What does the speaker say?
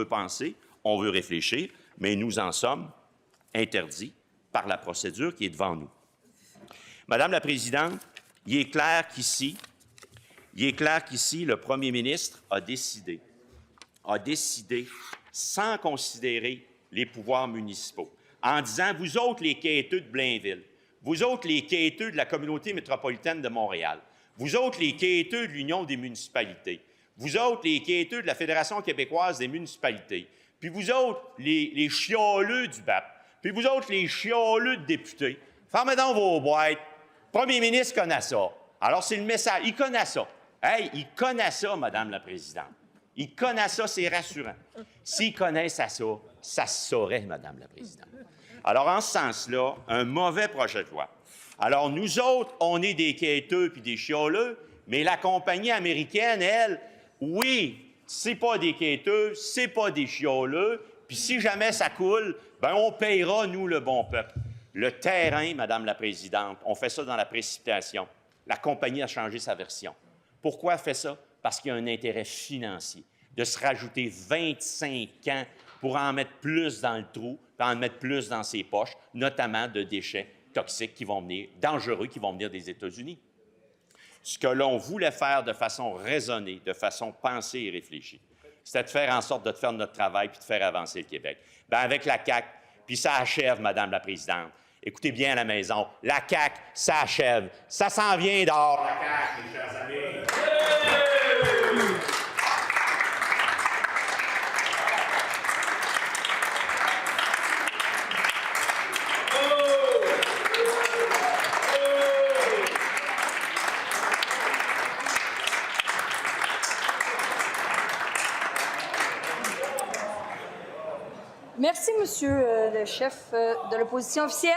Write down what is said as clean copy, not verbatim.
veut penser, on veut réfléchir, mais nous en sommes interdits par la procédure qui est devant nous. Madame la Présidente, il est clair qu'ici, le premier ministre a décidé, sans considérer les pouvoirs municipaux, en disant, vous autres les quêteux de Blainville, vous autres les quêteux de la communauté métropolitaine de Montréal, vous autres les quêteux de l'Union des municipalités, vous autres les quêteux de la Fédération québécoise des municipalités, puis vous autres les chialeux du BAP, puis vous autres les chialeux de députés, fermez donc vos boîtes. Le premier ministre connaît ça. Alors, c'est le message. Il connaît ça. Hey, il connaît ça, Madame la Présidente. Il connaît ça, c'est rassurant. S'il connaissait ça, ça se saurait, Madame la Présidente. Alors, en ce sens-là, un mauvais projet de loi. Alors, nous autres, on est des quêteux puis des chialeux, mais la compagnie américaine, elle, oui, c'est pas des quêteux, c'est pas des chialeux, puis si jamais ça coule, bien, on payera, nous, le bon peuple. Le terrain, Madame la Présidente, on fait ça dans la précipitation. La compagnie a changé sa version. Pourquoi elle fait ça? Parce qu'il y a un intérêt financier de se rajouter 25 ans pour en mettre plus dans le trou, puis en mettre plus dans ses poches, notamment de déchets toxiques qui vont venir, dangereux, qui vont venir des États-Unis. Ce que l'on voulait faire de façon raisonnée, de façon pensée et réfléchie, c'était de faire en sorte de faire notre travail puis de faire avancer le Québec. Bien, avec la CAQ, puis ça achève, Madame la Présidente. Écoutez bien à la maison, la CAQ, ça achève. Ça s'en vient dehors, la CAQ, mes chers amis. Merci, Monsieur le chef de l'opposition officielle.